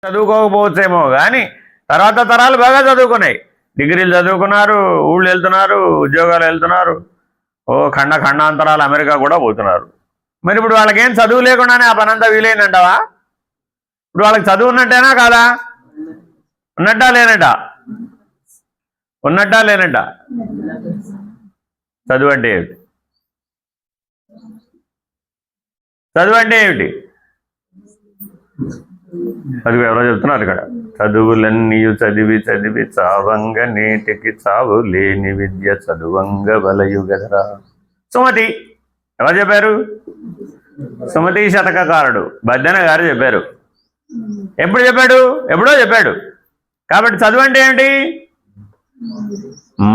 చదువుకోకపోవచ్చేమో కానీ తర్వాత తరాలు బాగా చదువుకున్నాయి. డిగ్రీలు చదువుకున్నారు, ఊళ్ళు వెళ్తున్నారు, ఉద్యోగాలు వెళ్తున్నారు, ఖండాంతరాలు అమెరికా కూడా పోతున్నారు. మరి ఇప్పుడు వాళ్ళకేం చదువు లేకుండానే ఆ పనంతా వీలైందంటావా? ఇప్పుడు వాళ్ళకి చదువు ఉన్నట్టేనా కాదా? ఉన్నట్టా లేనట్టా? ఉన్నట్టా లేనట్టా? చదువు అంటే ఏమిటి? చదువు అంటే ఏమిటి? చదువు ఎవరో చెప్తున్నారు ఇక్కడ. చదువులన్నీ చదివి చదివి చావంగ నేటికి చావు లేని విద్య చదువంగ వలయు గదరా. సుమతి ఎవరు చెప్పారు? సుమతి శతకకారుడు బద్దెన గారు చెప్పారు. ఎప్పుడు చెప్పాడు? ఎప్పుడో చెప్పాడు. కాబట్టి చదువు అంటే ఏమిటి?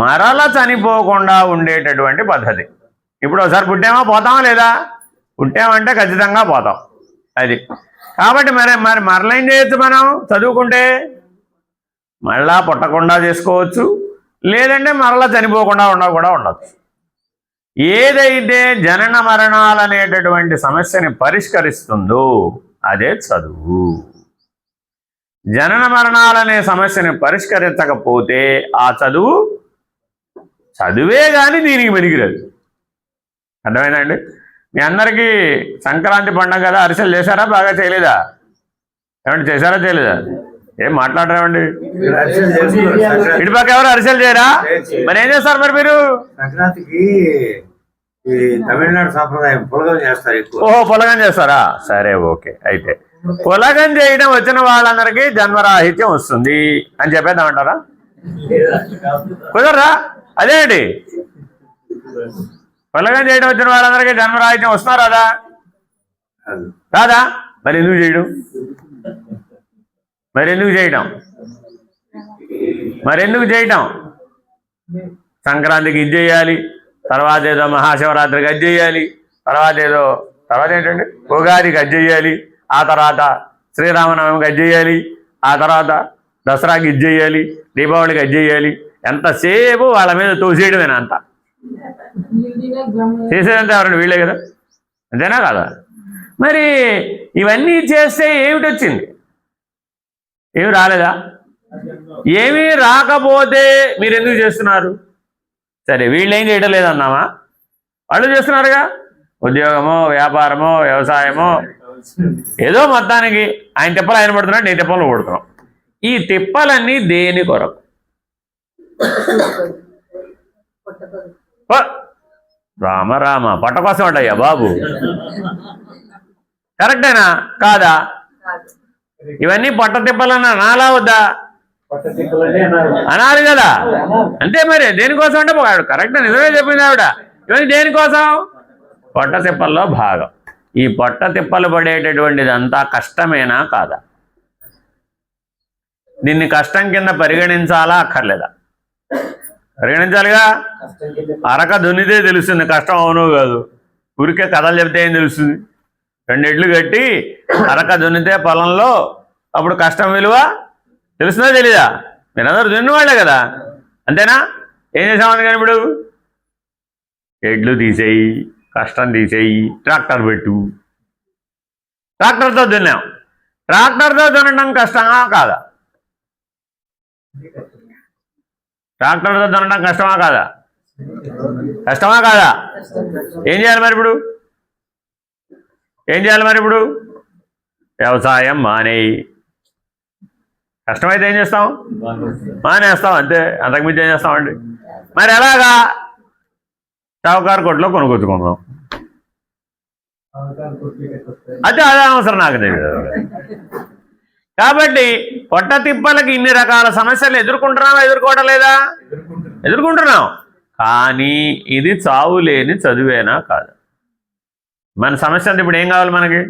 మరల చనిపోకుండా ఉండేటటువంటి పద్ధతి. ఇప్పుడు ఒకసారి పుట్టామా పోతామా లేదా? పుట్టామంటే ఖచ్చితంగా పోతాం. అది కాబట్టి మరలేం చేయొచ్చు? మనం చదువుకుంటే మళ్ళా పుట్టకుండా చేసుకోవచ్చు, లేదంటే మరలా చనిపోకుండా కూడా ఉండొచ్చు. ఏదైతే జనన మరణాలు అనేటటువంటి సమస్యని పరిష్కరిస్తుందో అదే చదువు. జనన మరణాలనే సమస్యని పరిష్కరించకపోతే ఆ చదువే కానీ దీనికి మెనిగిరదు. అర్థమైందండి? మీ అందరికీ సంక్రాంతి పండుగ కదా, అరిసెలు చేశారా? బాగా చేయలేదా? ఏమంటే చేశారా చేయలేదా? ఏం మాట్లాడరామండి? ఇటుపక్క ఎవరు అరిసెలు చేయరా? మరి ఏం చేస్తారు మరి మీరు? సంక్రాంతికి తమిళనాడు సాంప్రదాయం పులగం చేస్తారు. ఓహో, పులగం చేస్తారా? సరే, ఓకే. అయితే పులగం చేయడం వచ్చిన వాళ్ళందరికీ జన్మరాహిత్యం వస్తుంది అని చెప్పేద్దామంటారా? కుదరరా? అదేంటి, పులగం చేయడం వచ్చిన వాళ్ళందరికీ జన్మరాహిత్యం వస్తున్నారు రాదా? రాదా? మరి ఎందుకు చేయడం? సంక్రాంతికి ఇది చేయాలి, తర్వాత ఏదో మహాశివరాత్రికి అది చేయాలి, తర్వాత ఏంటండి ఉగాదికి అది చేయాలి, ఆ తర్వాత శ్రీరామనవమికి అది చేయాలి, ఆ తర్వాత దసరాకి ఇది చేయాలి, దీపావళికి అది చేయాలి. ఎంతసేపు వాళ్ళ మీద తోసేయడమేనా? అంతా చేసేదంతా ఎవరండి? వీళ్ళే కదా, అంతేనా కాదా? మరి ఇవన్నీ చేస్తే ఏమిటి వచ్చింది? ఏమి రాలేదా? ఏమీ రాకపోతే మీరు ఎందుకు చేస్తున్నారు? సరే, వీళ్ళు ఏం చేయడం లేదన్నామా? వాళ్ళు చేస్తున్నారుగా. ఉద్యోగమో, వ్యాపారమో, వ్యవసాయమో, ఏదో మొత్తానికి ఆయన తిప్పలు ఆయన పడుతున్నాడు, నేను తిప్పలు పడుతున్నాం. ఈ తిప్పలన్నీ దేని కొరకు? రామ పట్ట కోసం అంటయ్యా బాబు. కరెక్టేనా కాదా? ఇవన్నీ పొట్ట తిప్పలన్నా నాలా వద్దా? అనాలి కదా. అంతే మరి. దేనికోసం అంటే కరెక్ట్, నిజమే చెప్పింది ఆవిడ. ఇవన్నీ దేనికోసం? పొట్ట తిప్పల్లో భాగం. ఈ పొట్ట తిప్పలు పడేటటువంటిదంతా కష్టమేనా కాదా? దీన్ని కష్టం కింద పరిగణించాలా అక్కర్లేదా? పరిగణించాలిగా. అరక దున్నితే తెలుస్తుంది కష్టం అవునో కాదు. ఊరికే కథలు చెప్తే ఏం తెలుస్తుంది? 2 ఎడ్లు కట్టి అరక దున్నితే పొలంలో అప్పుడు కష్టం విలువ తెలుస్తుందా తెలీదా? మీరందరూ దున్నివాళ్లే కదా, అంతేనా? ఏం చేసామని కానీ ఇప్పుడు ఎడ్లు తీసేయి, కష్టం తీసేయి, ట్రాక్టర్ పెట్టు. ట్రాక్టర్తో దున్నాం. ట్రాక్టర్తో దున్నడం కష్టమా కాదా? ట్రాక్టర్తో దున్నడం కష్టమా కాదా? కష్టమా కాదా? ఏం చేయాలి మరి ఇప్పుడు? వ్యవసాయం మానేయి. కష్టమైతే ఏం చేస్తాం? మానేస్తాం, అంతే. అంతకుమించి ఏం చేస్తామండి? మరి ఎలాగా? షావుకారు కొట్లో కొనుక్కొచ్చుకుందాం. అదే అవసరం నాకు తెలియదు. కాబట్టి పొట్ట తిప్పలకి ఇన్ని రకాల సమస్యలు ఎదుర్కోవడం లేదా? ఎదుర్కొంటున్నాం. కానీ ఇది చావు లేని చదువేనా కాదు? మన సమస్య అంతా ఇప్పుడు ఏం కావాలి మనకి?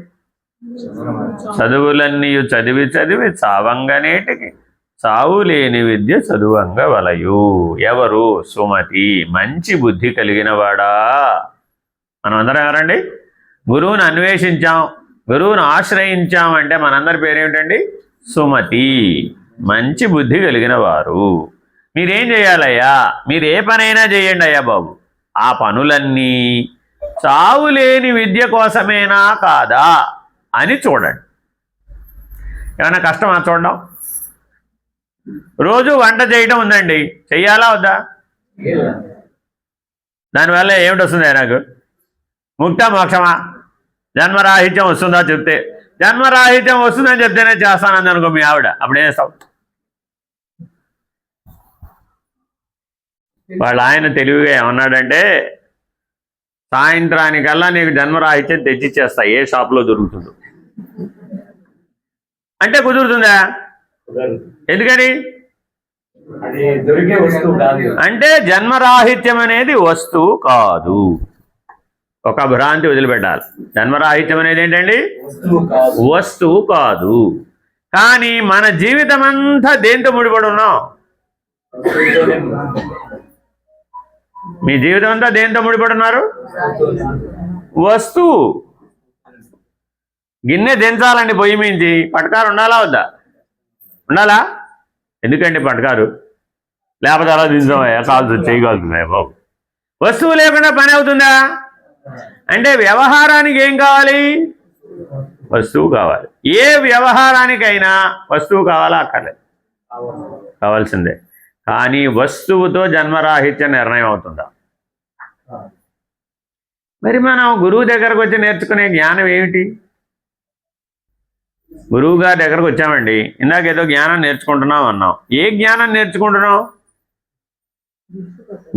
చదువులన్నీ చదివి చదివి చావంగనేటికి చావు లేని విద్య చదువంగ వలయు. ఎవరు? సుమతి. మంచి బుద్ధి కలిగిన వాడా. మనం అందరం ఎవరండి? గురువుని అన్వేషించాం, గురువుని ఆశ్రయించాం అంటే మనందరి పేరేమిటండి? సుమతి. మంచి బుద్ధి కలిగిన వారు. మీరేం చేయాలయ్యా? మీరు ఏ పనైనా చేయండి అయ్యా బాబు, ఆ పనులన్నీ చావు లేని విద్య కోసమేనా కాదా అని చూడండి. ఏమైనా కష్టమా చూడడం? రోజు వంట చేయడం ఉందండి, చెయ్యాలా వద్దా? దానివల్ల ఏమిటి వస్తుంది నాకు? ముక్త మోక్షమా? జన్మరాహిత్యం వస్తుందా? చెప్తే జన్మరాహిత్యం వస్తుందని చెప్తేనే చేస్తానంది అనుకో మీ ఆవిడ, అప్పుడు ఏం చేస్తావు? వాళ్ళ ఆయన తెలివిగా ఏమన్నాడంటే, సాయంత్రానికల్లా నీకు జన్మరాహిత్యం తెచ్చిచ్చేస్తా, ఏ షాప్లో దొరుకుతుందో అంటే కుదురుతుందా? ఎందుకని? అది దొరికే వస్తువు కాదు. అంటే జన్మరాహిత్యం అనేది వస్తువు కాదు. ఒక భ్రాంతి వదిలిపెట్టాలి. జన్మరాహిత్యం అనేది ఏంటండి? వస్తువు కాదు. కానీ మన జీవితం అంతా దేంతో ముడిపడి ఉన్నాం? మీ జీవితం అంతా దేంతో ముడిపడి ఉన్నారు? వస్తువు. గిన్నె దించాలండి పొయ్యి మించి, పటకారు ఉండాలా వద్దా? ఉండాలా? ఎందుకండి పటకారు? లేకపోతే అలా దించామయ్యా, కాల్సి చేయగలుగుతున్నాయి బాబు. వస్తువు లేకుండా పని అవుతుందా? అంటే వ్యవహారానికి ఏం కావాలి? వస్తువు కావాలి. ఏ వ్యవహారానికైనా వస్తువు కావాలా అక్కర్లేదు? కావాల్సిందే. కానీ వస్తువుతో జన్మరాహిత్య నిర్ణయం అవుతుందా? మరి మనం గురువు దగ్గరకు వచ్చి నేర్చుకునే జ్ఞానం ఏమిటి? గురువు గారి దగ్గరకు వచ్చామండి, ఇందాక ఏదో జ్ఞానం నేర్చుకుంటున్నాం అన్నాం. ఏ జ్ఞానం నేర్చుకుంటున్నాం?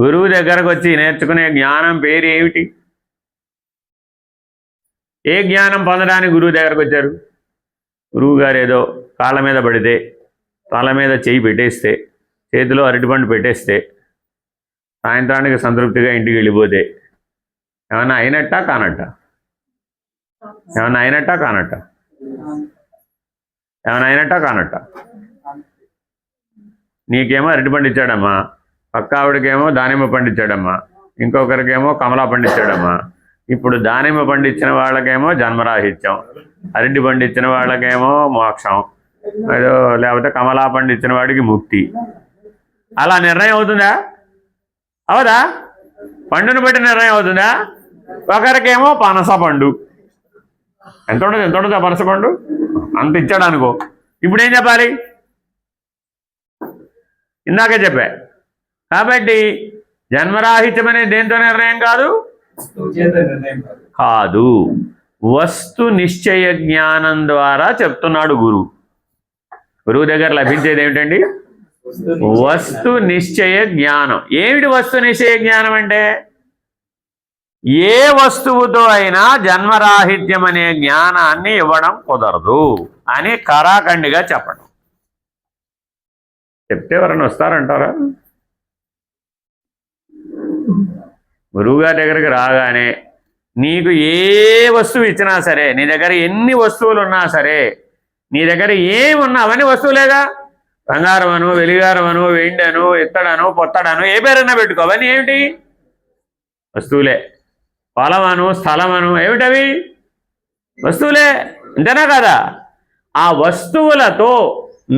గురువు దగ్గరకు వచ్చి నేర్చుకునే జ్ఞానం పేరు ఏమిటి? ఏ జ్ఞానం పొందడానికి గురువు దగ్గరకు వచ్చారు? గురువు గారు ఏదో కాళ్ళ మీద పడితే, తల మీద చెయ్యి పెట్టేస్తే, చేతిలో అరటిపండు పెట్టేస్తే, సాయంత్రానికి సంతృప్తిగా ఇంటికి వెళ్ళిపోతే ఏమన్నా అయినట్టా కానట్ట? ఏమన్నా అయినట్టా కానట్ట? ఏమైనా అయినట్టా కానట్ట? నీకేమో అరటిపండు ఇచ్చాడమ్మా, పక్క ఆవిడకేమో దానిమ్మ పండిచ్చాడమ్మా, ఇంకొకరికేమో కమలా పండిచ్చాడమ్మా. ఇప్పుడు దానిమ్మ పండించిన వాళ్ళకేమో జన్మరాహిత్యం, అరటి పండించిన వాళ్ళకేమో మోక్షం, ఏదో లేకపోతే కమలా పండించిన వాడికి ముక్తి. అలా నిర్ణయం అవుతుందా? అవదా? పండును బట్టి నిర్ణయం అవుతుందా? ఒకరికేమో పనస పండు, ఎంత ఉండదు ఆ పనస పండు, అంత ఇచ్చాడు అనుకో. ఇప్పుడు ఏం చెప్పాలి? ఇందాకే చెప్పా. కాబట్టి జన్మరాహిత్యం అనేది దేంతో నిర్ణయం కాదు? కాదు, వస్తు నిశ్చయ జ్ఞానం ద్వారా చెప్తున్నాడు గురువు. గురువు దగ్గర లభించేది ఏమిటండి? వస్తు నిశ్చయ జ్ఞానం. ఏమిటి వస్తు నిశ్చయ జ్ఞానం అంటే? ఏ వస్తువుతో అయినా జన్మరాహిత్యం అనే జ్ఞానాన్ని ఇవ్వడం కుదరదు అని కరాఖండిగా చెప్పడం. చెప్తే ఎవరైనా వస్తారంటారా? గురువుగారి దగ్గరికి రాగానే నీకు ఏ వస్తువు ఇచ్చినా సరే, నీ దగ్గర ఎన్ని వస్తువులు ఉన్నా సరే, నీ దగ్గర ఏమున్నా అవన్నీ వస్తువులేగా. బంగారం అను, వెలిగారం అను, వెండను, ఇత్తడను, పొత్తడను, ఏ పేరైనా పెట్టుకో, అవన్నీ ఏమిటి? వస్తువులే. పొలమను, స్థలమను, ఏమిటవి? వస్తువులే. అంతేనా కదా? ఆ వస్తువులతో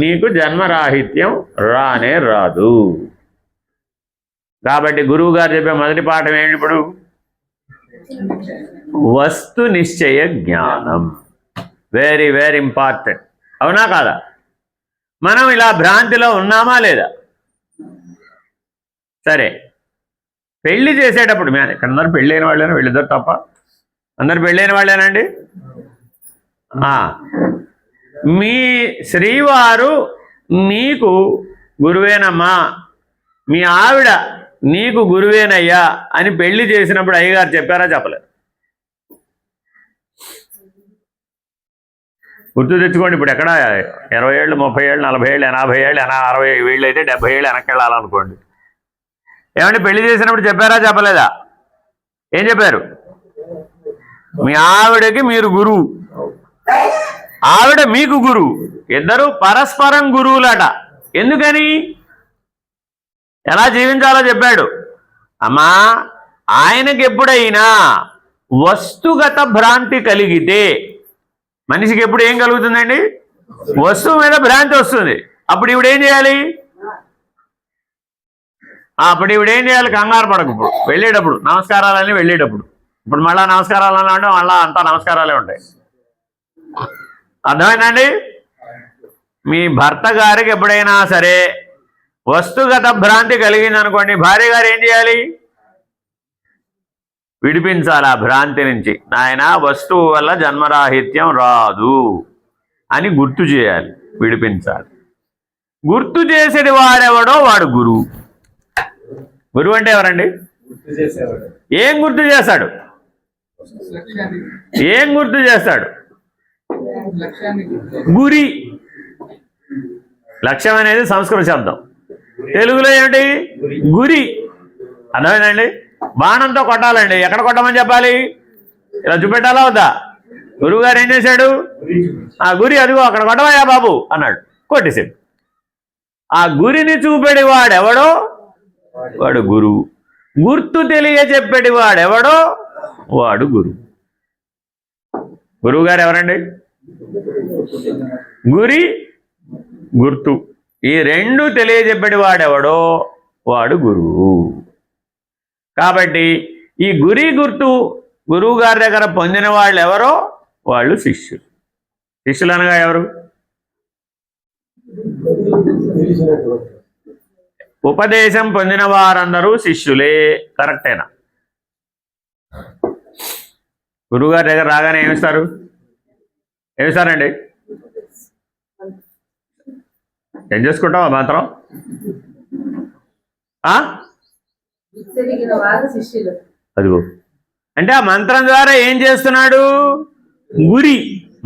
నీకు జన్మరాహిత్యం రానే రాదు. కాబట్టి గురువు గారు చెప్పే మొదటి పాఠం ఏంటి? ఇప్పుడు వస్తు నిశ్చయ జ్ఞానం. Very very important. అవునా కాదా? మనం ఇలా భ్రాంతిలో ఉన్నామా లేదా? సరే, పెళ్లి చేసేటప్పుడు మేము ఇక్కడ అందరూ పెళ్ళైన వాళ్ళేనా? వీళ్ళిద్దరు తప్ప అందరు పెళ్ళైన వాళ్ళేనండి. మీ శ్రీవారు నీకు గురువేనమ్మా, మీ ఆవిడ నీకు గురువేనయ్యా అని పెళ్లి చేసినప్పుడు అయ్యగారు చెప్పారా? చెప్పలేదు. గుర్తు తెచ్చుకోండి. ఇప్పుడు ఎక్కడ 20 ఏళ్ళు, 30 ఏళ్ళు, 40 ఏళ్ళు, 80 ఏళ్ళు, 60 ఏళ్ళు అయితే 70 ఏళ్ళు వెనక్కి వెళ్ళాలనుకోండి. ఏమంటే పెళ్లి చేసినప్పుడు చెప్పారా? చెప్పలేదా? ఏం చెప్పారు? మీ ఆవిడకి మీరు గురువు, ఆవిడ మీకు గురువు, ఇద్దరు పరస్పరం గురువులట. ఎందుకని? ఎలా జీవించాలో చెప్పాడు. అమ్మా, ఆయనకి ఎప్పుడైనా వస్తుగత భ్రాంతి కలిగితే, మనిషికి ఎప్పుడు ఏం కలుగుతుందండి? వస్తువు మీద భ్రాంతి వస్తుంది. అప్పుడు ఇవిడ ఏం చేయాలి? కంగారు పడకు. ఇప్పుడు వెళ్ళేటప్పుడు నమస్కారాలని వెళ్ళేటప్పుడు, ఇప్పుడు మళ్ళా నమస్కారాలని అంటే మళ్ళా అంతా నమస్కారాలే ఉంటాయి. అర్థమైందండి? మీ భర్త గారికి ఎప్పుడైనా సరే వస్తుగత భ్రాంతి కలిగిందనుకోండి, భార్య గారు ఏం చేయాలి? విడిపించాలి ఆ భ్రాంతి నుంచి. నాయన వస్తువు వల్ల జన్మరాహిత్యం రాదు అని గుర్తు చేయాలి, విడిపించాలి. గుర్తు చేసేది వాడెవడో వాడు గురువు. గురువు అంటే ఎవరండి? ఏం గుర్తు చేస్తాడు? ఏం గుర్తు చేస్తాడు? గురి. లక్ష్యం అనేది సంస్కృత శబ్దం, తెలుగులో ఏమిటి? గురి. అర్థమైందండి? బాణంతో కొట్టాలండి, ఎక్కడ కొట్టమని చెప్పాలి? ఇలా చూపెట్టాలా వద్దా? గురువు గారు ఏం చేశాడు? ఆ గురి అదిగో అక్కడ కొట్టవయ్యా బాబు అన్నాడు, కొట్టేసాడు. ఆ గురిని చూపెడి వాడెవడో వాడు గురువు. గుర్తు తెలియచెప్పేటి వాడెవడో వాడు గురువు. గురువు గారు ఎవరండి? గురి, గుర్తు, ఈ రెండు తెలియజెప్పేటి వాడెవడో వాడు గురువు. కాబట్టి ఈ గురి గుర్తు గురువు గారి దగ్గర పొందిన వాళ్ళు ఎవరో వాళ్ళు శిష్యులు. శిష్యులు అనగా ఎవరు? ఉపదేశం పొందిన వారందరూ శిష్యులే. కరెక్టేనా? గురువుగారి దగ్గర రాగానే ఏమిస్తారు? ఏమిస్తారండి? ఏం చేసుకుంటావా మాత్రం? అదిగో అంటే ఆ మంత్రం ద్వారా ఏం చేస్తున్నాడు? గురి.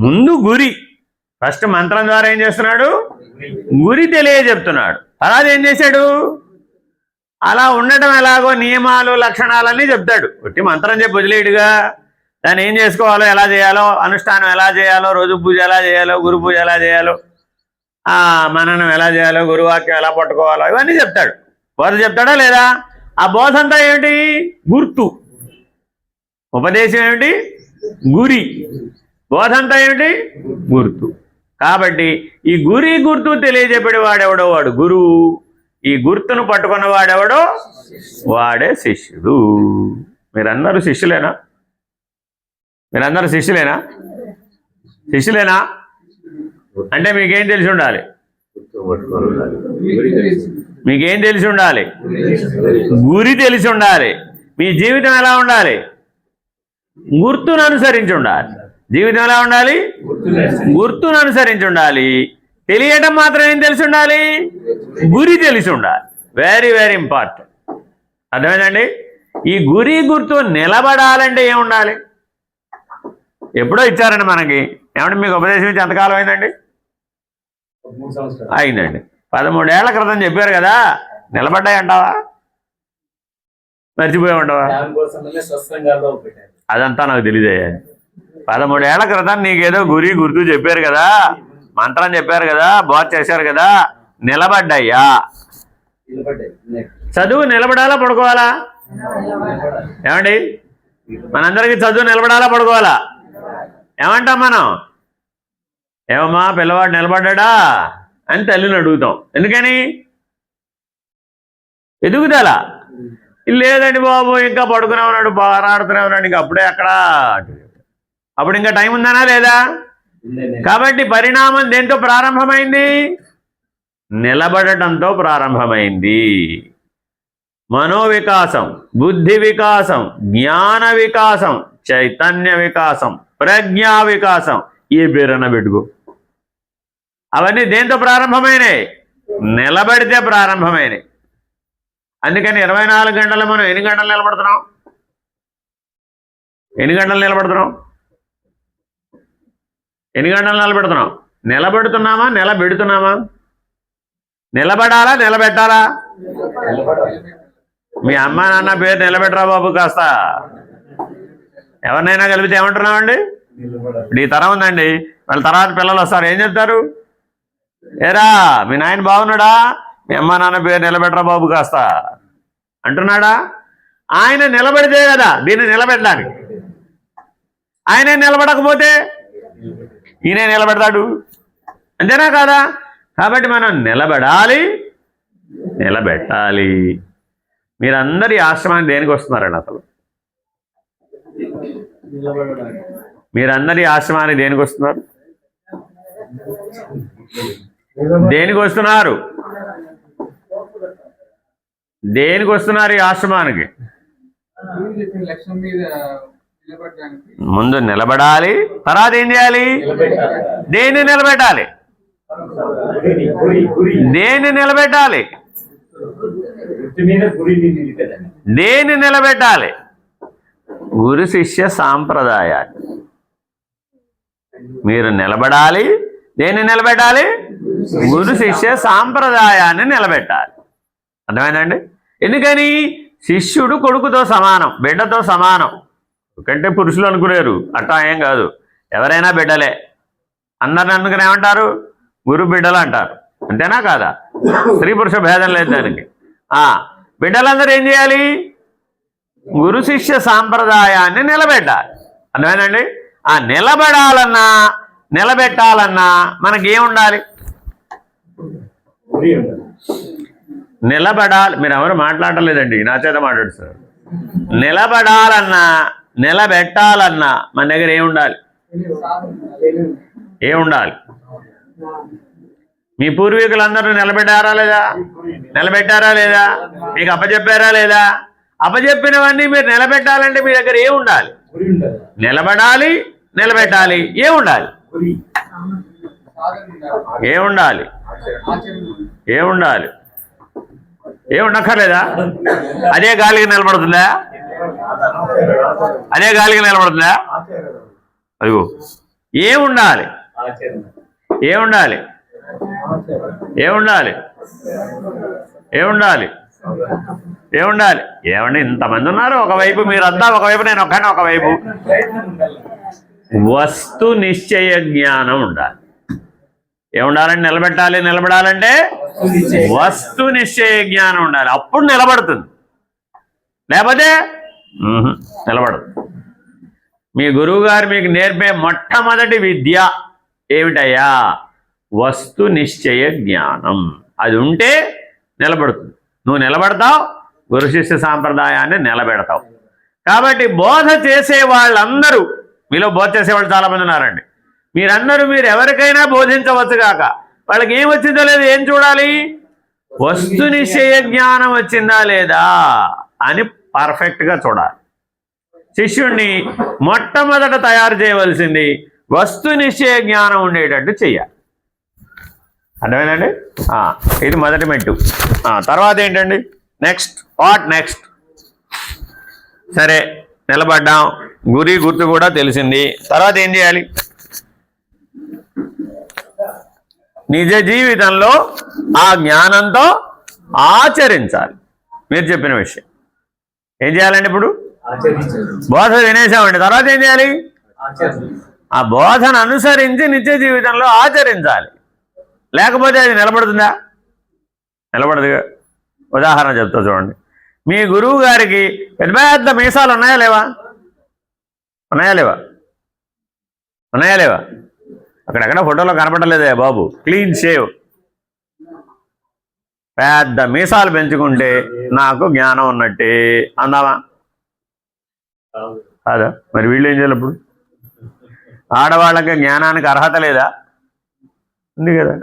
ముందు గురి. ఫస్ట్ మంత్రం ద్వారా ఏం చేస్తున్నాడు? గురి తెలియజెప్తున్నాడు. తర్వాత ఏం చేశాడు? అలా ఉండటం ఎలాగో నియమాలు లక్షణాలన్నీ చెప్తాడు. ఒట్టి మంత్రం చెప్పి వదిలేడుగా. దాన్ని ఏం చేసుకోవాలో, ఎలా చేయాలో, అనుష్ఠానం ఎలా చేయాలో, రోజు పూజ ఎలా చేయాలో, గురు పూజ ఎలా చేయాలో, మననం ఎలా చేయాలో, గురువాక్యం ఎలా పట్టుకోవాలో ఇవన్నీ చెప్తాడు. బోధ చెప్తాడా లేదా? ఆ బోధ అంతా ఏమిటి? గుర్తు. ఉపదేశం ఏమిటి? గురి. బోధ అంతా ఏమిటి? గుర్తు. కాబట్టి ఈ గురి గుర్తు తెలియజెప్పేది వాడెవడో వాడు గురువు. ఈ గుర్తును పట్టుకున్న వాడెవడో వాడే శిష్యుడు. మీరందరూ శిష్యులేనా? మీరందరూ శిష్యులేనా? శిష్యులేనా అంటే మీకేం తెలిసి ఉండాలి? మీకేం తెలిసి ఉండాలి? గురి తెలిసి ఉండాలి. మీ జీవితం ఎలా ఉండాలి? గుర్తును అనుసరించి ఉండాలి. జీవితం ఎలా ఉండాలి? గుర్తును అనుసరించి ఉండాలి. తెలియటం మాత్రం ఏం తెలిసి ఉండాలి? గురి తెలిసి ఉండాలి. Very very important. అర్థమైందండి? ఈ గురి గుర్తు నిలబడాలంటే ఏముండాలి? ఎప్పుడో ఇచ్చారండి మనకి. ఏమంటే మీకు ఉపదేశం ఇచ్చి ఎంతకాలం అయిందండి? అయిందండి. 13 ఏళ్ల క్రితం చెప్పారు కదా. నిలబడ్డాయి అంటావా? మర్చిపోయామంటావా? అదంతా నాకు తెలియదయ్యా. 13 ఏళ్ల క్రితం నీకేదో గురి గుర్తు చెప్పారు కదా, మంత్రం చెప్పారు కదా, బోధ చేశారు కదా, నిలబడ్డాయ్యా? చదువు నిలబడాలా పడుకోవాలా? ఏమండి? మనందరికీ చదువు నిలబడాలా పడుకోవాలా? ఏమంటాం మనం? ఏమమ్మా పిల్లవాడు నిలబడ్డా అని తల్లిని అడుగుతాం. ఎందుకని? ఎదుగుదల. లేదండి బాబు ఇంకా పడుకునే ఉన్నాడు, పోరాడుతూనే ఉన్నాడు, ఇంకా అప్పుడే అక్కడ. అప్పుడు ఇంకా టైం ఉందనా లేదా? కాబట్టి పరిణామం దేంతో ప్రారంభమైంది? నిలబడటంతో ప్రారంభమైంది. మనోవికాసం, బుద్ధి వికాసం, జ్ఞాన వికాసం, చైతన్య వికాసం, ప్రజ్ఞా వికాసం, ఈ పేరన్న పెట్టుకో. అవన్నీ దేంతో ప్రారంభమైనాయి? నిలబడితే ప్రారంభమైనాయి. అందుకని 24 గంటలు మనం ఎన్ని గంటలు నిలబడుతున్నాం? ఎన్ని గంటలు నిలబడుతున్నాం? ఎన్ని గంటలు నిలబెడుతున్నాం? నిలబెడుతున్నామా నిలబెడుతున్నామా? నిలబడాలా నిలబెట్టాలా? మీ అమ్మ నాన్న పేరు నిలబెట్టరా బాబు కాస్త. ఎవరినైనా కలిపితే ఏమంటున్నామండి? ఇప్పుడు ఈ తరం ఉందండి, వాళ్ళ తర్వాత పిల్లలు వస్తారు, ఏం చెప్తారు? ఏరా మీ నాయన బాగున్నాడా? మీ అమ్మ నాన్న పేరు నిలబెట్టరా బాబు కాస్త అంటున్నాడా? ఆయన నిలబడితే కదా దీన్ని నిలబెట్టడానికి. ఆయనే నిలబడకపోతే ఈయనే నిలబెడతాడు. అంతేనా కాదా? కాబట్టి మనం నిలబడాలి, నిలబెట్టాలి. మీరందరూ ఈ ఆశ్రమానికి దేనికి వస్తున్నారండి? అసలు మీరందరూ ఈ ఆశ్రమానికి దేనికి వస్తున్నారు? దేనికి వస్తున్నారు? దేనికి వస్తున్నారు ఈ ఆశ్రమానికి? ముందు నిలబడాలి, తర్వాత ఏం చేయాలి? దేన్ని నిలబెట్టాలి? దేన్ని నిలబెట్టాలి? దేన్ని నిలబెట్టాలి? గురు శిష్య సాంప్రదాయాన్ని మీరు నిలబడాలి. దేన్ని నిలబెట్టాలి? గురు శిష్య సాంప్రదాయాన్ని నిలబెట్టాలి. అర్థమైందండి? ఎందుకని? శిష్యుడు కొడుకుతో సమానం, బిడ్డతో సమానం. ఎందుకంటే పురుషులు అనుకునేరు, అట్టా ఏం కాదు, ఎవరైనా బిడ్డలే. అందరిని అందుకని ఏమంటారు? గురు బిడ్డలు అంటారు. అంతేనా కాదా? స్త్రీ పురుష భేదం లేదు దానికి. బిడ్డలందరూ ఏం చేయాలి? గురు శిష్య సాంప్రదాయాన్ని నిలబెట్టాలి. అర్థమైందండి? నిలబడాలన్నా నిలబెట్టాలన్నా మనకేముండాలి? నిలబడాలి. మీరు ఎవరు మాట్లాడలేదండి, నా చేత మాట్లాడుతున్నారు. నిలబడాలన్నా నిలబెట్టాలన్నా మన దగ్గర ఏముండాలి? ఏముండాలి? మీ పూర్వీకులందరూ నిలబెట్టారా లేదా? నిలబెట్టారా లేదా? మీకు అప్పచెప్పారా లేదా? అప్పచెప్పినవన్నీ మీరు నిలబెట్టాలంటే మీ దగ్గర ఏముండాలి? నిలబడాలి, నిలబెట్టాలి. ఏముండాలి? ఏముండాలి? ఏముండాలి? ఏముండక్కర్లేదా? అదే గాలికి నిలబడుతుందా? అదే గాలికి నిలబడుతుందా? అదిగో ఏముండాలి? ఏముండాలి? ఏముండాలి? ఏముండాలి? ఏముండాలి? ఏమండి ఇంతమంది ఉన్నారు ఒకవైపు, మీరంతా ఒకవైపు, నేను ఒక్కనే ఒకవైపు. వస్తు నిశ్చయ జ్ఞానం ఉండాలి. ఏముండాలంటే నిలబెట్టాలి, నిలబడాలంటే వస్తు నిశ్చయ జ్ఞానం ఉండాలి. అప్పుడు నిలబడుతుంది, లేకపోతే నిలబడదు. మీ గురువు గారు మీకు నేర్పే మొట్టమొదటి విద్య ఏమిటయ్యా? వస్తు నిశ్చయ జ్ఞానం. అది ఉంటే నిలబడుతుంది. నువ్వు నిలబడతావు, గురు శిష్య సాంప్రదాయాన్ని నిలబెడతావు. కాబట్టి బోధ చేసే వాళ్ళందరూ, మీలో బోధ చేసేవాళ్ళు చాలామంది ఉన్నారండి, మీరందరూ మీరు ఎవరికైనా బోధించవచ్చు కాక వాళ్ళకి ఏం వచ్చిందో లేదు ఏం చూడాలి? వస్తు నిశ్చయ జ్ఞానం వచ్చిందా లేదా అని పర్ఫెక్ట్గా చూడాలి. శిష్యుణ్ణి మొట్టమొదట తయారు చేయవలసింది వస్తు నిశ్చయ జ్ఞానం ఉండేటట్టు చెయ్యాలి. అర్థమైందండి? ఇది మొదటి మెట్టు. తర్వాత ఏంటండి? నెక్స్ట్ నెక్స్ట్ సరే నిలబడ్డాం, గురి గుర్తు కూడా తెలిసింది. తర్వాత ఏం చేయాలి? నిజ జీవితంలో ఆ జ్ఞానంతో ఆచరించాలి. మీరు చెప్పిన విషయం ఏం చేయాలండి? ఇప్పుడు బోధ వినేసామండి, తర్వాత ఏం చేయాలి? ఆ బోధను అనుసరించి నిత్య జీవితంలో ఆచరించాలి. లేకపోతే అది నిలబడుతుందా? నిలబడదుగా. ఉదాహరణ చెప్తా చూడండి. మీ గురువు గారికి పెద్ద పెద్ద మీసాలు ఉన్నాయా లేవా? ఉన్నాయా లేవా? ఉన్నాయా లేవా? అక్కడెక్కడ ఫోటోలో కనపడలేదే బాబు. క్లీన్ షేవ్, పెద్ద మీసాలు పెంచుకుంటే నాకు జ్ఞానం ఉన్నట్టే అందామా? కాదా? మరి వీళ్ళు ఏం చేయాలి? ఇప్పుడు ఆడవాళ్ళకి జ్ఞానానికి అర్హత లేదా? ఉంది కదా.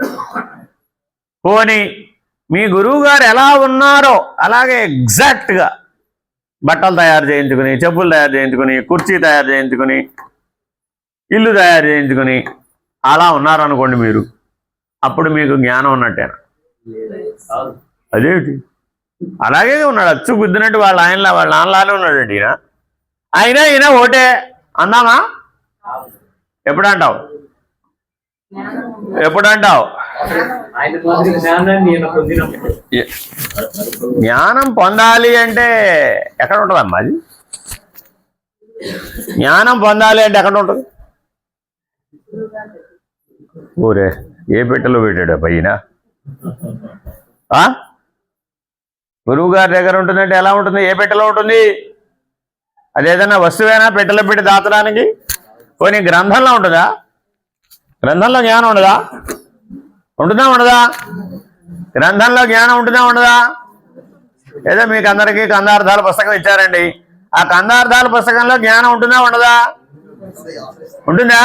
పోనీ మీ గురువు గారు ఎలా ఉన్నారో అలాగే ఎగ్జాక్ట్గా బట్టలు తయారు చేయించుకుని, చెప్పులు తయారు చేయించుకుని, కుర్చీ తయారు చేయించుకుని, ఇల్లు తయారు చేయించుకుని అలా ఉన్నారనుకోండి మీరు, అప్పుడు మీకు జ్ఞానం ఉన్నట్టేనా? అదేమిటి? అలాగే ఉన్నాడు, అచ్చు గుద్దినట్టు వాళ్ళ నాన్నలానే ఉన్నాడు ఈయన ఓటే అందామా? ఎప్పుడంటావు? ఎప్పుడంటావు? జ్ఞానం పొందాలి అంటే ఎక్కడ ఉంటుందమ్మా? అది జ్ఞానం పొందాలి అంటే ఎక్కడ ఉంటుంది? ఊరే ఏ పెట్టెలో పెట్టాడు పైన? గురువు గారి దగ్గర ఉంటుందంటే ఎలా ఉంటుంది? ఏ పెట్టెలో ఉంటుంది? అదేదన్నా వస్తువేనా పెట్టెలో పెట్టి దాచడానికి? పోనీ గ్రంథంలో ఉంటుందా? గ్రంథంలో జ్ఞానం ఉండదా? ఉంటుందా ఉండదా? గ్రంథంలో జ్ఞానం ఉంటుందా ఉండదా? ఏదో మీకు అందరికీ కందార్థాల పుస్తకం ఇచ్చారండి, ఆ కందార్థాల పుస్తకంలో జ్ఞానం ఉంటుందా ఉండదా? ఉంటుందా?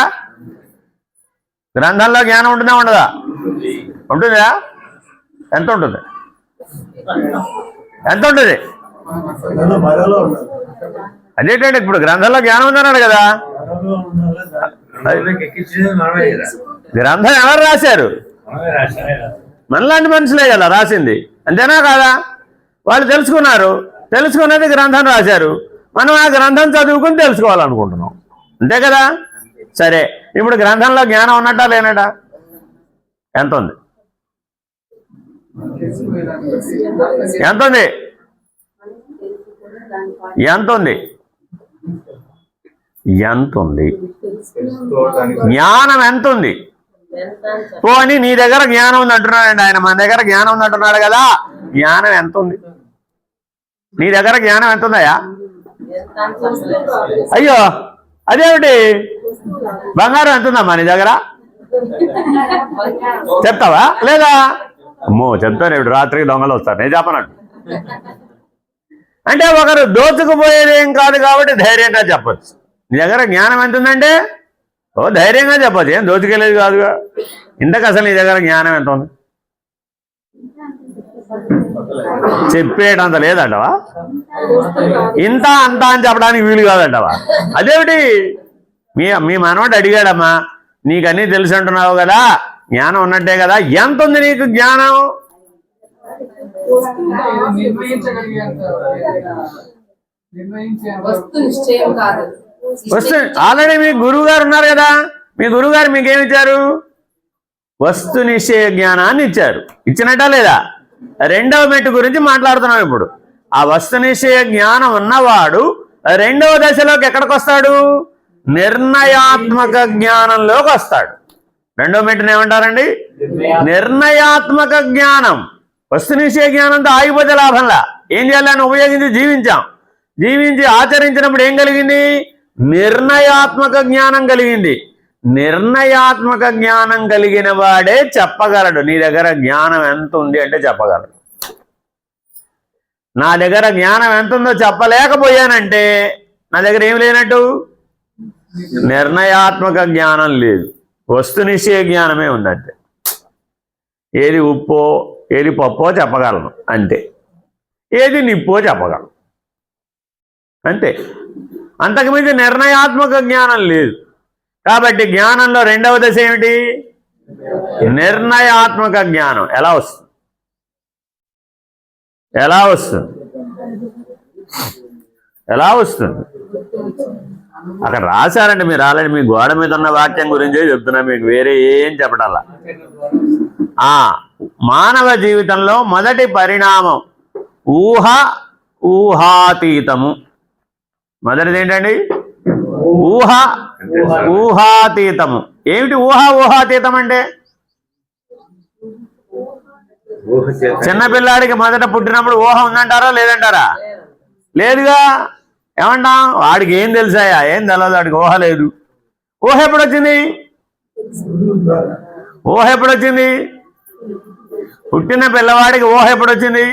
గ్రంథంలో జ్ఞానం ఉంటుందా ఉండదా? ఉంటుందా? ఎంత ఉంటుంది? ఎంత ఉంటుంది? అదేంటంటే ఇప్పుడు గ్రంథంలో జ్ఞానం ఉందన్నాడు కదా. గ్రంథం ఎవరు రాశారు? మనలాంటి మనుషులే కదా రాసింది, అంతేనా కాదా? వాళ్ళు తెలుసుకున్నారు, తెలుసుకున్నది గ్రంథం రాశారు, మనం ఆ గ్రంథం చదువుకుని తెలుసుకోవాలనుకుంటున్నాం, అంతే కదా? సరే, ఇప్పుడు గ్రంథంలో జ్ఞానం ఉన్నట్టా లేనటా? ఎంత ఉంది? ఎంత ఉంది? ఎంత ఉంది? ఎంత ఉంది? జ్ఞానం ఎంత ఉంది? పోనీ నీ దగ్గర జ్ఞానం ఉంది అంటున్నాడండి ఆయన, మన దగ్గర జ్ఞానం ఉంది అంటున్నాడు కదా. జ్ఞానం ఎంత ఉంది? నీ దగ్గర జ్ఞానం ఎంత ఉందయ్యా? అయ్యో అదేమిటి, బంగారం ఎంత ఉందమ్మా నీ దగ్గర? చెప్తావా లేదా? అమ్మో చెప్తాను, ఇప్పుడు రాత్రికి దొంగలు వస్తారు, నేను చెప్పనట్టు. అంటే ఒకరు దోచుకుపోయేది ఏం కాదు కాబట్టి ధైర్యంగా చెప్పచ్చు. నీ దగ్గర జ్ఞానం ఎంత ఉందంటే ఓ ధైర్యంగా చెప్పచ్చు, ఏం దోచుకెళ్ళేది కాదుగా. ఇంతకు అసలు నీ దగ్గర జ్ఞానం ఎంత ఉంది? చెప్పేటంత లేదంటవా? ఇంత అంత అని చెప్పడానికి వీలు కాదంటవా? అదేమిటి, మీ మనవాడు అడిగాడమ్మా, నీకన్నీ తెలిసి అంటున్నావు కదా, జ్ఞానం ఉన్నట్టే కదా, ఎంత ఉంది నీకు జ్ఞానం? వస్తు ఆల్రెడీ మీ గురువు గారు ఉన్నారు కదా, మీ గురువు గారు మీకేమిచ్చారు? వస్తు నిశ్చయ జ్ఞానాన్ని ఇచ్చారు. ఇచ్చినట్టా లేదా? రెండవ మెట్టు గురించి మాట్లాడుతున్నాం ఇప్పుడు. ఆ వస్తు నిశ్చయ జ్ఞానం ఉన్నవాడు రెండవ దశలోకి ఎక్కడికి వస్తాడు? నిర్ణయాత్మక జ్ఞానంలోకి వస్తాడు. రెండవ మెట్టును ఏమంటారండి? నిర్ణయాత్మక జ్ఞానం. వస్తు నిశ్చయ జ్ఞానంతో ఆగిపోతే లాభంలా. ఏం చేయాలని ఉపయోగించి జీవించాం, జీవించి ఆచరించినప్పుడు ఏం కలిగింది? నిర్ణయాత్మక జ్ఞానం కలిగింది. నిర్ణయాత్మక జ్ఞానం కలిగిన వాడే చెప్పగలడు నీ దగ్గర జ్ఞానం ఎంత ఉంది అంటే చెప్పగలడు. నా దగ్గర జ్ఞానం ఎంత ఉందో చెప్పలేకపోయానంటే నా దగ్గర ఏం లేనట్టు? నిర్ణయాత్మక జ్ఞానం లేదు, వస్తు నిశ్చయ జ్ఞానమే ఉందంటే. ఏది ఉప్పో ఏది పప్పో చెప్పగలను అంతే, ఏది నిప్పో చెప్పగలను అంతే. అంతకుమించి నిర్ణయాత్మక జ్ఞానం లేదు. కాబట్టి జ్ఞానంలో రెండవ దశ ఏమిటి? నిర్ణయాత్మక జ్ఞానం. ఎలా వస్తుంది? ఎలా వస్తుంది? ఎలా వస్తుంది? అక్కడ రాశారండి, మీరు ఆల్రెడీ మీ గోడ మీద ఉన్న వాక్యం గురించే చెప్తున్నా, మీకు వేరే ఏం చెప్పడాలా. మానవ జీవితంలో మొదటి పరిణామం ఊహాతీతము. మొదటిది ఏంటండి? ఊహాతీతము. ఏమిటి ఊహాతీతం అంటే? చిన్నపిల్లాడికి మొదట పుట్టినప్పుడు ఊహ ఉందంటారా లేదంటారా? లేదుగా. ఏమంటాం? వాడికి ఏం తెలుసాయా? ఏం తెలియదు, వాడికి ఊహ లేదు. ఊహ ఎప్పుడు వచ్చింది? ఊహ ఎప్పుడు వచ్చింది? పుట్టిన పిల్లవాడికి ఊహ ఎప్పుడు వచ్చింది?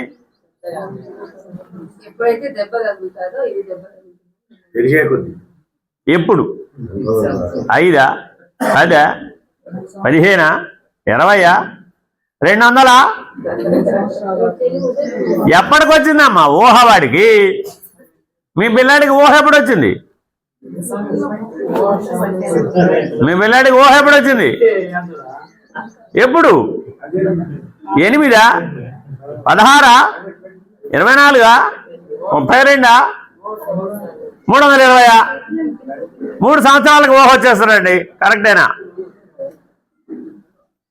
ఎప్పుడు? 5, 10, 15, 20, 200? ఎప్పటికి వచ్చిందమ్మా ఊహ వాడికి? మీ పిల్లాడికి ఊహ ఎప్పుడు వచ్చింది? మీ పిల్లాడికి ఊహ ఎప్పుడు వచ్చింది? ఎప్పుడు? 8, 16, 24, 32, 320? 3 సంవత్సరాలకు ఊహ వచ్చేస్తారండి. కరెక్టేనా?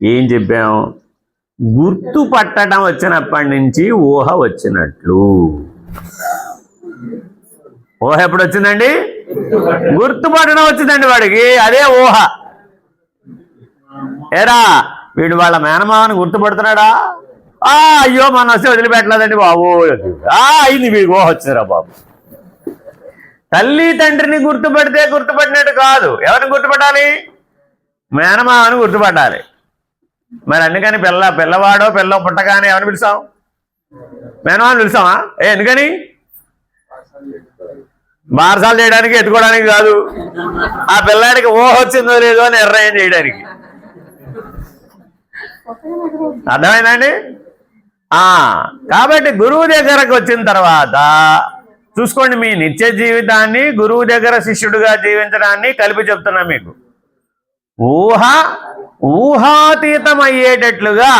ఏం చెప్పాం? గుర్తుపట్టడం వచ్చినప్పటి నుంచి ఊహ వచ్చినట్లు. ఊహ ఎప్పుడు వచ్చిందండి? గుర్తుపట్టడం వచ్చిందండి వాడికి, అదే ఊహ. ఏరా వీడు వాళ్ళ మేనమావని గుర్తుపడుతున్నాడా? అయ్యో మన వస్తే వదిలిపెట్టలేదండి బాబు, అయింది వీడికి ఊహ వచ్చిందిరా బాబు. తల్లి తండ్రిని గుర్తుపట్టినట్టు కాదు. ఎవరిని గుర్తుపట్టాలి? మేనమావని గుర్తుపట్టాలి. మరి అందుకని పిల్లవాడో పిల్ల పుట్టగానే ఎవరిని పిలుస్తాం? మేనమావని పిలుస్తామా? ఎందుకని? బారసాలు చేయడానికి, ఎత్తుకోవడానికి కాదు, ఆ పిల్లాడికి ఊహ వచ్చిందో లేదో నిర్ణయం చేయడానికి. అర్థమైందండి? కాబట్టి గురువు దగ్గరకు వచ్చిన తర్వాత చూసుకోండి, మీ నిత్య జీవితాన్ని గురువు దగ్గర శిష్యుడిగా జీవించడాన్ని కలిపి చెప్తున్నా మీకు. ఊహాతీతం అయ్యేటట్లుగా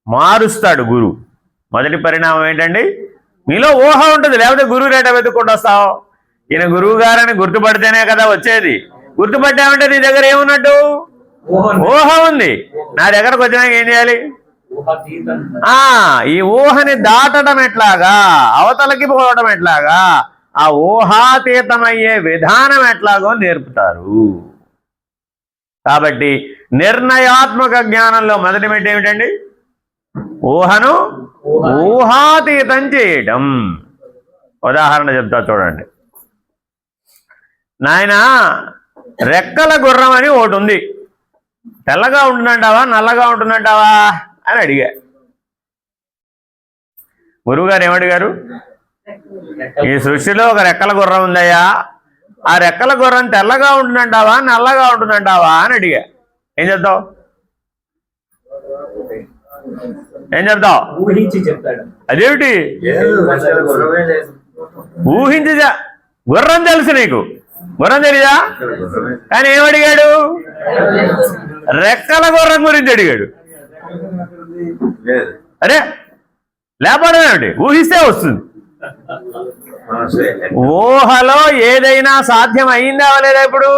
మారుస్తాడు గురువు. మొదటి పరిణామం ఏంటండి? మీలో ఊహ ఉంటుంది, లేకపోతే గురువు రేట వెతుక్కుంటూ వస్తావు. ఈయన గురువు గారని గుర్తుపడితేనే కదా వచ్చేది. గుర్తుపట్టామంటే నీ దగ్గర ఏమున్నట్టు? ఊహ ఉంది. నా దగ్గరకు వచ్చినాక ఏం చేయాలి? ఈ ఊహని దాటడం ఎట్లాగా, అవతలకి పోవడం ఎట్లాగా, ఆ ఊహాతీతమయ్యే విధానం ఎట్లాగో నేర్పుతారు. కాబట్టి నిర్ణయాత్మక జ్ఞానంలో మొదటి మెట్టు ఏమిటండి? ఊహను ఊహాతీతం చేయటం. ఉదాహరణ చెప్తా చూడండి. నాయన, రెక్కల గుర్రం అని ఒకటి ఉంది, తెల్లగా ఉంటుందంటావా నల్లగా ఉంటుందంటావా అని అడిగా. గురువుగారు ఏమడిగారు? ఈ సృష్టిలో ఒక రెక్కల గుర్రం ఉందయ్యా, ఆ రెక్కల గుర్రం తెల్లగా ఉంటుందంటావా నల్లగా ఉంటుందంటావా అని అడిగా. ఏం చెప్తావు? ఊహించి చెప్తాడు. అదేమిటి ఊహించి? గుర్రం తెలుసు నీకు, గుర్రం తెలీదా? కానీ ఏమడిగాడు? రెక్కల గుర్రం గురించి అడిగాడు. అరే లేపడం ఏమిటి? ఊహిస్తే వస్తుంది. ఊహలో ఏదైనా సాధ్యం అయిందా లేదా? ఇప్పుడు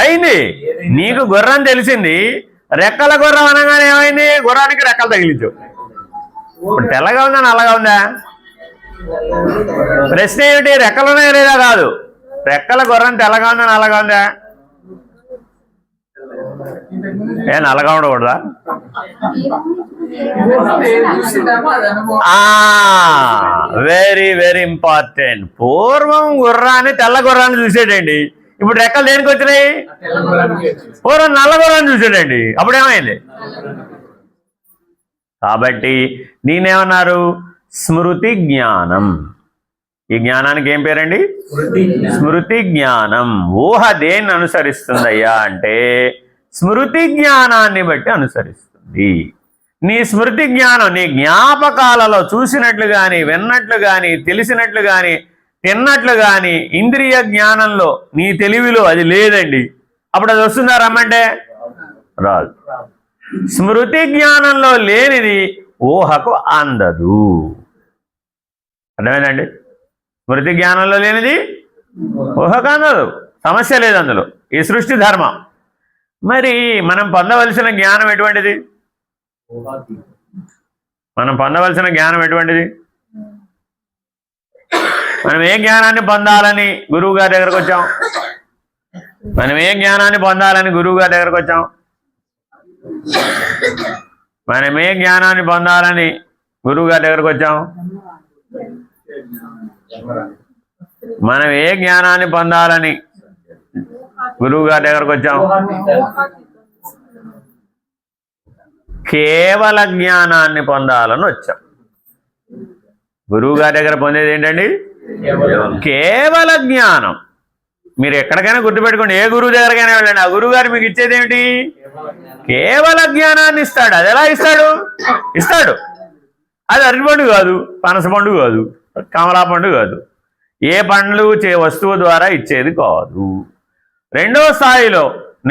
అయింది. నీకు గుర్రం తెలిసింది, రెక్కల గుర్రం అనగానే ఏమైంది? గుర్రానికి రెక్కలు తగిలించు. ఇప్పుడు తెల్లగా ఉందా నల్లగా ఉందా? ప్రశ్న ఏమిటి? రెక్కలున్నాయా లేదా కాదు. రెక్కల గుర్రం తెల్లగా ఉందా నల్లగా ఉందా? నల్లగా ఉండకూడదా? Very very important. పూర్వం గుర్రాన్ని తెల్ల గుర్రాన్ని చూసేటండి, ఇప్పుడు రెక్కలు దేనికి వచ్చినాయి? పూర్వం నల్ల గుర్రాన్ని చూసేటండి, అప్పుడేమైంది? కాబట్టి దీన్నేమన్నారు? స్మృతి జ్ఞానం. ఈ జ్ఞానానికి ఏం పేరండి? స్మృతి జ్ఞానం. ఊహ దేన్ని అనుసరిస్తుందయ్యా అంటే స్మృతి జ్ఞానాన్ని బట్టి అనుసరిస్తుంది. నీ స్మృతి జ్ఞానం నీ జ్ఞాపకాలలో చూసినట్లు కానీ, విన్నట్లు కానీ, తెలిసినట్లు కానీ, తిన్నట్లు కానీ, ఇంద్రియ జ్ఞానంలో నీ తెలివిలో అది లేదండి. అప్పుడు అది వస్తుందా రమ్మంటే? రాదు. స్మృతి జ్ఞానంలో లేనిది ఊహకు అందదు. అర్థమైందండి? స్మృతి జ్ఞానంలో లేనిది ఊహకు అందదు. సమస్య లేదు అందులో. ఈ సృష్టి ధర్మం. మరి మనం పొందవలసిన జ్ఞానం ఎటువంటిది? మనం పొందవలసిన జ్ఞానం ఎటువంటిది? మనం ఏ జ్ఞానాన్ని పొందాలని గురువు గారి దగ్గరకు వచ్చాం? మనం ఏ జ్ఞానాన్ని పొందాలని గురువు గారి దగ్గరకు వచ్చాం? మనం ఏ జ్ఞానాన్ని పొందాలని గురువు గారి దగ్గరకు వచ్చాం? మనం ఏ జ్ఞానాన్ని పొందాలని గురువు గారి దగ్గరకు వచ్చాం? కేవల జ్ఞానాన్ని పొందాలని వచ్చాం. గురువు గారి దగ్గర పొందేది ఏంటండి? కేవల జ్ఞానం. మీరు ఎక్కడికైనా గుర్తుపెట్టుకోండి, ఏ గురువు దగ్గరకైనా వెళ్ళండి, ఆ గురువు గారు మీకు ఇచ్చేది ఏమిటి? కేవల జ్ఞానాన్ని ఇస్తాడు. అది ఎలా ఇస్తాడు? అది అరటిపండు కాదు, పనస పండు కాదు, కమలా పండు కాదు. ఏ పండ్లు వస్తువు ద్వారా ఇచ్చేది కాదు. రెండో స్థాయిలో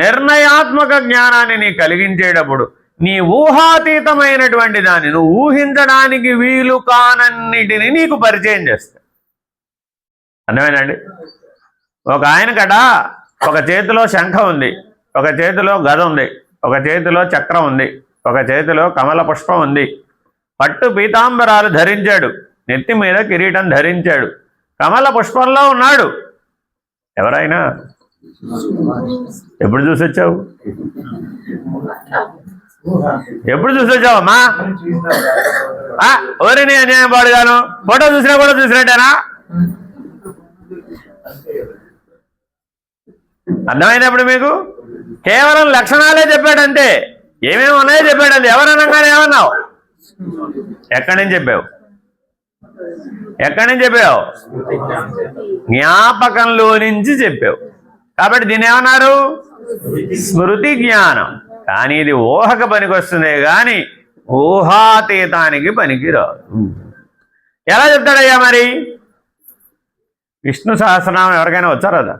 నిర్ణయాత్మక జ్ఞానాన్ని నీ కలిగించేటప్పుడు నీ ఊహాతీతమైనటువంటి దాన్ని, నువ్వు ఊహించడానికి వీలు కానన్నిటిని నీకు పరిచయం చేస్తా. అర్థమైందండి? ఒక ఆయనకట ఒక చేతిలో శంఖం ఉంది, ఒక చేతిలో గద ఉంది, ఒక చేతిలో చక్రం ఉంది, ఒక చేతిలో కమల పుష్పం ఉంది. పట్టు పీతాంబరాలు ధరించాడు, నెత్తి మీద కిరీటం ధరించాడు, కమల పుష్పంలో ఉన్నాడు. ఎవరైనా ఎప్పుడు చూసొచ్చావు? ఎప్పుడు చూసొచ్చావమ్మా? ఎవరిని అన్యాయం పాడుగాను? ఫోటో చూసినా కూడా చూసినట్టేనా? అర్థమైనప్పుడు మీకు కేవలం లక్షణాలే చెప్పాడంతే, ఏమేమి ఉన్నాయో చెప్పాడంతే. ఎవరనగానే ఏమన్నావు? ఎక్కడి నుంచి చెప్పావు? జ్ఞాపకంలో నుంచి చెప్పావు. కాబట్టి దీన్ని ఏమన్నారు? స్మృతి జ్ఞానం. కానీ ఇది ఊహకు పనికొస్తుందే కానీ ఊహాతీతానికి పనికిరాదు. ఎలా చెప్తాడయ్యా మరి? విష్ణు సహస్రనామం ఎవరికైనా వచ్చారా?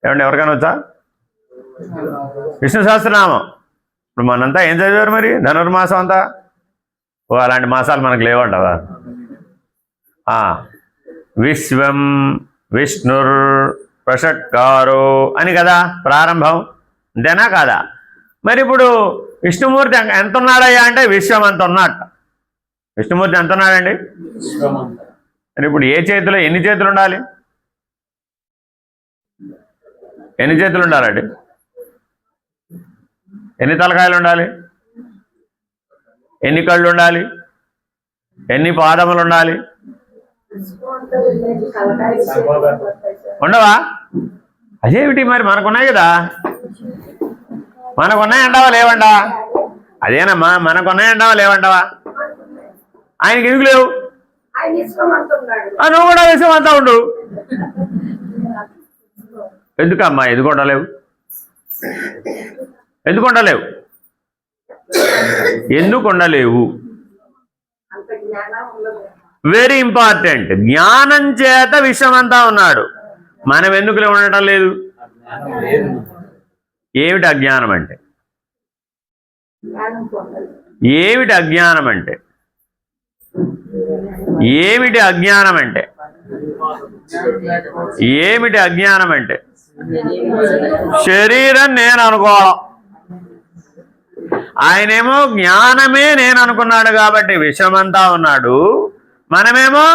ఏమండి, ఎవరికైనా వచ్చా విష్ణు సహస్రనామం? ఇప్పుడు మనంతా ఏం చదివారు మరి? ధనుర్మాసం అంతా. ఓ అలాంటి మాసాలు మనకు లేవంటావా? విశ్వం విష్ణుర్ ప్రషట్కారో అని కదా ప్రారంభం, అంతేనా కాదా? మరి ఇప్పుడు విష్ణుమూర్తి ఎంత ఉన్నాడయ్యా అంటే విశ్వం అంత ఉన్నట్ట. విష్ణుమూర్తి ఎంత ఉన్నాడండి? మరి ఇప్పుడు ఏ చేతిలో ఎన్ని చేతులు ఉండాలి? ఎన్ని చేతులు ఉండాలండి? ఎన్ని తలకాయలు ఉండాలి? ఎన్ని కళ్ళు ఉండాలి? ఎన్ని పాదములు ఉండాలి? ఉండవా? అదేమిటి మరి? మనకున్నాయి కదా. మనకున్నాయంటావా లేవంటా? అదేనమ్మా, మనకున్నాయంటావా లేవంటావా? ఆయనకి ఎందుకు లేవు? నువ్వు కూడా విషయం అంతా ఉండు. ఎందుకమ్మా ఎందుకు ఉండలేవు? ఎందుకు ఉండలేవు? ఎందుకు ఉండలేవు? Very important. జ్ఞానం చేత విషయమంతా ఉన్నాడు. మనం ఎందుకు ఉండటం లేదు? ఏమిటి అజ్ఞానం అంటే? ఏమిటి అజ్ఞానం అంటే? ఏమిటి అజ్ఞానం అంటే? ఏమిటి అజ్ఞానం అంటే? శరీరం నేను అనుకోవడం. ఆయనేమో జ్ఞానమే నేను అనుకున్నాడు కాబట్టి విషమంతా ఉన్నాడు. మనమేమో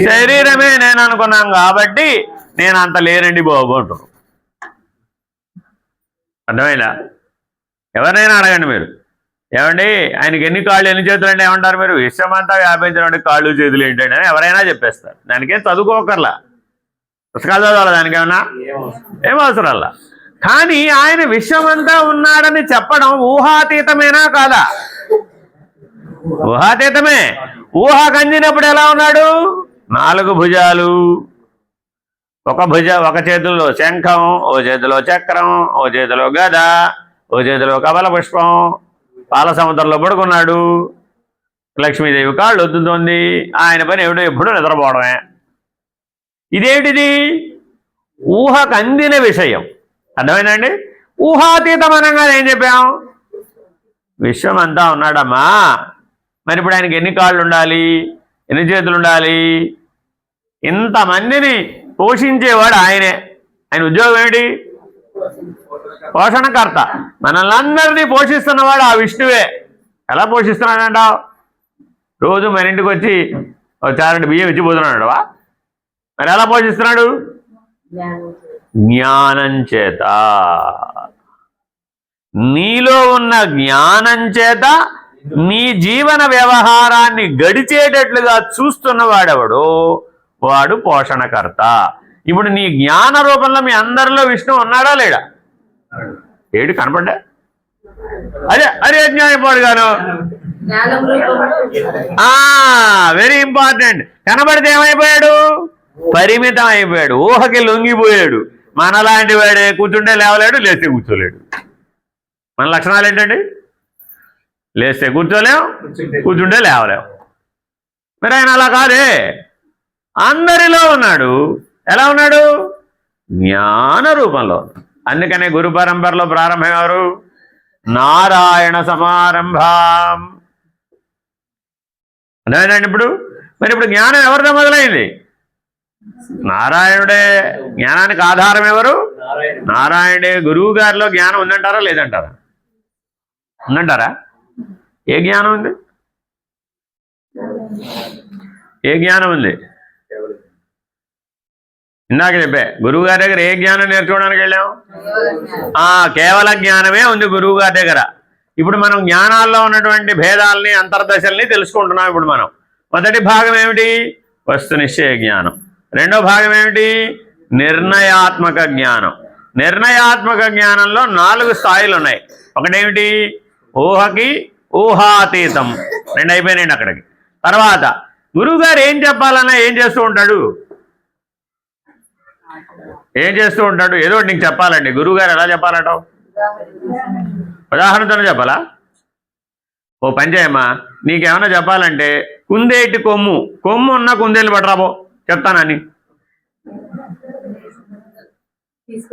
శరీరమే నేను అనుకున్నాం కాబట్టి నేను అంత లేనండి బాబు అంటున్నాను. అర్థమైందా? ఎవరినైనా అడగండి మీరు, ఏమండి ఆయనకి ఎన్ని కాళ్ళు ఎన్ని చేతులు అంటే ఏమంటారు మీరు? విశ్వమంతా వ్యాపించినటువంటి కాళ్ళు చేతులు ఏంటండి అని ఎవరైనా చెప్పేస్తారు. దానికేం చదువుకోకర్లా, పుస్తకాలు చదవాలి, దానికేమన్నా ఏం అవసరాలా. కానీ ఆయన విశ్వమంతా ఉన్నాడని చెప్పడం ఊహాతీతమేనా కాదా? ఊహాతీతమే. ఊహకు అందినప్పుడు ఎలా ఉన్నాడు? 4 భుజాలు, ఒక చేతిలో శంఖం, ఓ చేతిలో చక్రం, ఓ చేతిలో గద, ఓ చేతిలో కమల పుష్పం, పాల సముద్రంలో పడుకున్నాడు. లక్ష్మీదేవి కాళ్ళు వద్దుతోంది. ఆయన పని ఏమిటో ఎప్పుడూ నిద్రపోవడమే. ఇదేంటిది? ఊహకు అందిన విషయం. అర్థమైందండి? ఊహాతీతం అనగానే ఏం చెప్పాం? విశ్వం అంతా ఉన్నాడమ్మా. మరి ఇప్పుడు ఆయనకి ఎన్ని కాళ్ళు ఉండాలి? ఎన్ని చేతులు ఉండాలి? ఇంతమందిని పోషించేవాడు ఆయనే. ఆయన ఉద్యోగం ఏమిటి? పోషణకర్త. మనల్ని అందరినీ పోషిస్తున్నవాడు ఆ విష్ణువే. ఎలా పోషిస్తున్నాడంటావు? రోజు మన ఇంటికి వచ్చి చారెడు బియ్యం ఇచ్చిపోతున్నాడువా? మరి ఎలా పోషిస్తున్నాడు? జ్ఞానం చేత. నీలో ఉన్న జ్ఞానం చేత నీ జీవన వ్యవహారాన్ని గడిచేటట్లుగా చూస్తున్నవాడెవడు? వాడు పోషణకర్త. ఇప్పుడు నీ జ్ఞాన రూపంలో మీ అందరిలో విష్ణు ఉన్నాడా లేడా? ఏడు కనపడ్డా? అదే జ్ఞానపోడు గాను. Very important. కనబడితే ఏమైపోయాడు? పరిమితం అయిపోయాడు. ఊహకి లొంగిపోయాడు. మనలాంటి వాడే కూర్చుంటే లేవలేడు, లేస్తే కూర్చోలేడు. మన లక్షణాలు ఏంటండి? లేస్తే కూర్చోలేం, కూర్చుంటే లేవలేం. మరి ఆయన అలా కాదే, అందరిలో ఉన్నాడు. ఎలా ఉన్నాడు? జ్ఞాన రూపంలో. అందుకనే గురు పరంపరలో ప్రారంభం ఎవరు? నారాయణ సమారంభం. అదేనండి. ఇప్పుడు మరి ఇప్పుడు జ్ఞానం ఎవరితో మొదలైంది? నారాయణుడే. జ్ఞానానికి ఆధారం ఎవరు? నారాయణుడే. గురువు గారిలో జ్ఞానం ఉందంటారా లేదంటారా? ఉందంటారా? ఏ జ్ఞానం ఉంది? ఏ జ్ఞానం ఉంది? ఇందాక చెప్పే గురువు గారి దగ్గర ఏ జ్ఞానం నేర్చుకోవడానికి వెళ్ళాం? కేవల జ్ఞానమే ఉంది గురువు గారి దగ్గర. ఇప్పుడు మనం జ్ఞానాల్లో ఉన్నటువంటి భేదాలని, అంతర్దశల్ని తెలుసుకుంటున్నాం. ఇప్పుడు మనం మొదటి భాగం ఏమిటి? వస్తునిశ్చయ జ్ఞానం. రెండో భాగం ఏమిటి? నిర్ణయాత్మక జ్ఞానం. నిర్ణయాత్మక జ్ఞానంలో 4 స్థాయిలు ఉన్నాయి. ఒకటేమిటి? ఊహకి ఊహాతీతం. 2 అయిపోయినాయండి అక్కడికి. తర్వాత గురువుగారు ఏం చెప్పాలన్నా ఏం చేస్తూ ఉంటాడు? ఏం చేస్తూ ఉంటాడు? ఏదో నీకు చెప్పాలండి. గురువుగారు ఎలా చెప్పాలంటావు? ఉదాహరణతోనే చెప్పాలా? ఓ పని చేయమ్మా, నీకేమన్నా చెప్పాలంటే కుందేటి కొమ్ము ఉన్న కుందేలు పట్టరాబో చెప్తానని.